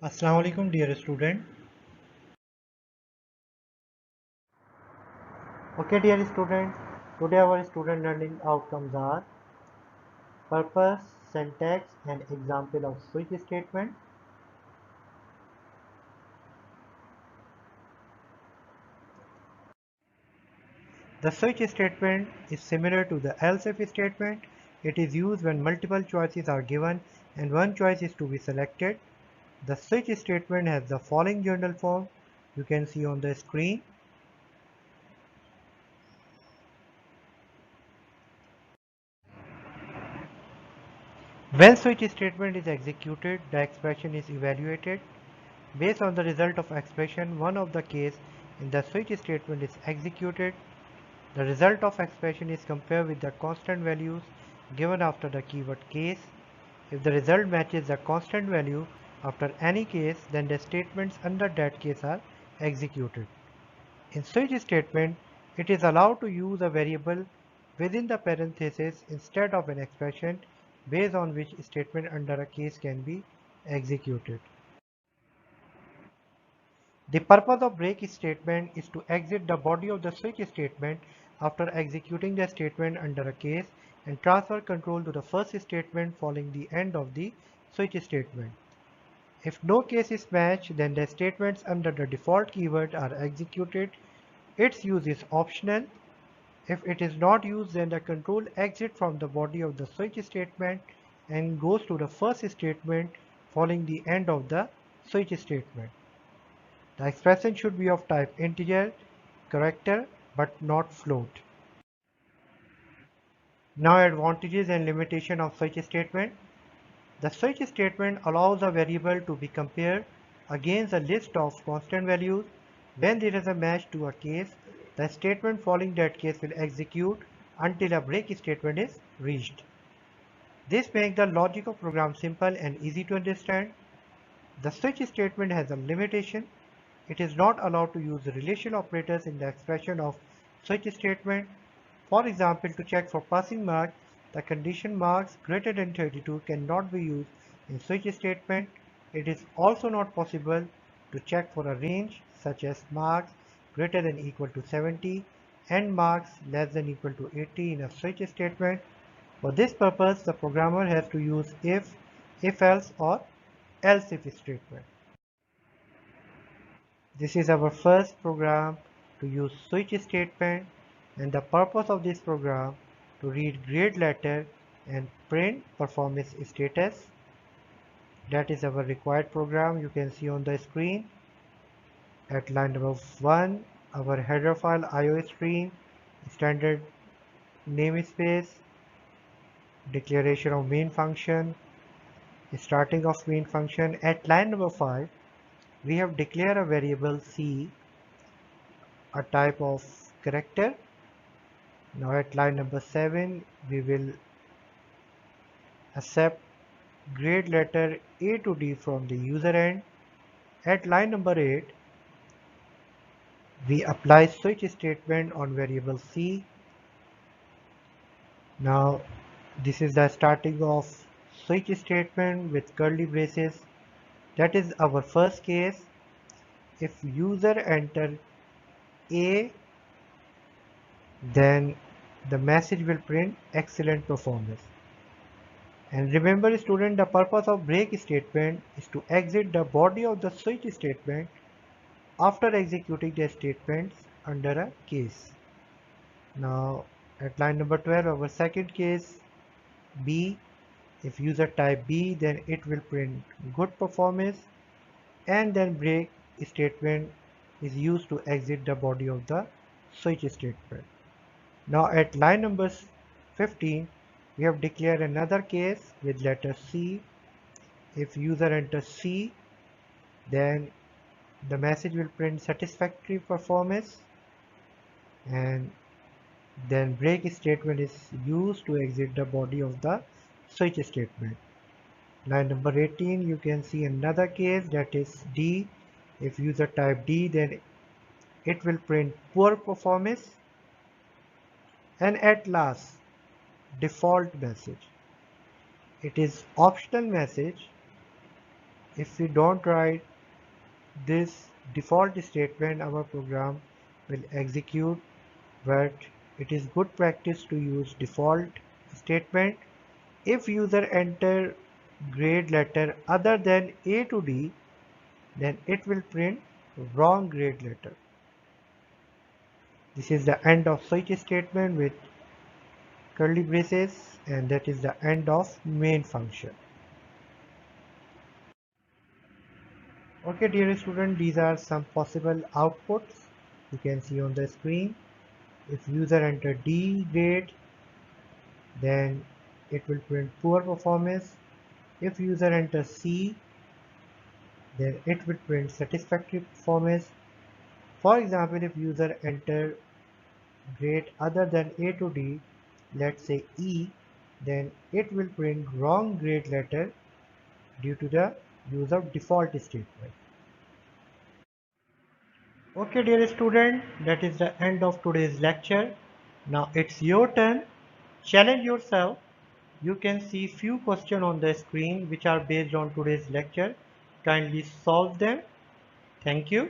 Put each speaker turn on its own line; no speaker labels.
Assalamu alaikum dear student. Okay dear student, today our student learning outcomes are purpose, syntax and example of switch statement. The switch statement is similar to the else if statement. It is used when multiple choices are given and one choice is to be selected. The switch statement has the following general form you can see on the screen. When switch statement is executed, the expression is evaluated. Based on the result of expression, one of the case in the switch statement is executed. The result of expression is compared with the constant values given after the keyword case. If the result matches the constant value after any case, then the statements under that case are executed. In switch statement, it is allowed to use a variable within the parenthesis instead of an expression based on which statement under a case can be executed. The purpose of break statement is to exit the body of the switch statement after executing the statement under a case and transfer control to the first statement following the end of the switch statement. If no case is matched, then the statements under the default keyword are executed. Its use is optional. If it is not used, then the control exits from the body of the switch statement and goes to the first statement following the end of the switch statement. The expression should be of type integer, character, but not float. Now advantages and limitation of switch statement. The switch statement allows a variable to be compared against a list of constant values. When there is a match to a case, the statement following that case will execute until a break statement is reached. This makes the logic of program simple and easy to understand. The switch statement has a limitation. It is not allowed to use relational operators in the expression of switch statement. For example, to check for passing mark, the condition marks greater than 32 cannot be used in switch statement. It is also not possible to check for a range such as marks greater than equal to 70 and marks less than equal to 80 in a switch statement. For this purpose, the programmer has to use if else or else if statement. This is our first program to use switch statement, and the purpose of this program to read grade letter and print performance status. That is our required program. You can see on the screen at line number 1 our header file IOStream, standard namespace, declaration of main function, starting of main function. At line number 5 we have declared a variable C, a type of character. Now at line number 7 we will accept grade letter A to D from the user end. At line number 8 we apply switch statement on variable C. Now this is the starting of switch statement with curly braces. That is our first case. If user enter A, then the message will print excellent performance. And remember student, the purpose of break statement is to exit the body of the switch statement after executing the statements under a case. Now at line number 12 our second case B, if user type B then it will print good performance, and then break statement is used to exit the body of the switch statement. Now at line number 15 we have declared another case with letter C. If user enters C, then the message will print satisfactory performance, and then break statement is used to exit the body of the switch statement. Line number 18 you can see another case, that is D. If user type D, then it will print poor performance, and at last default message. It is optional message If we don't write this default statement, our program will execute, but it is good practice to use default statement. If user enter grade letter other than A to D, then it will print wrong grade letter. This is the end of switch statement with curly braces, and that is the end of main function. Okay, dear student, these are some possible outputs you can see on the screen. If user enter D grade, then it will print poor performance. If user enter C, then it will print satisfactory performance. For example, if user enter grade other than A to D, let's say E, then it will print wrong grade letter due to the use of default statement. Okay, dear student, that is the end of today's lecture. Now it's your turn. Challenge yourself. You can see few questions on the screen which are based on today's lecture. Kindly solve them. Thank you.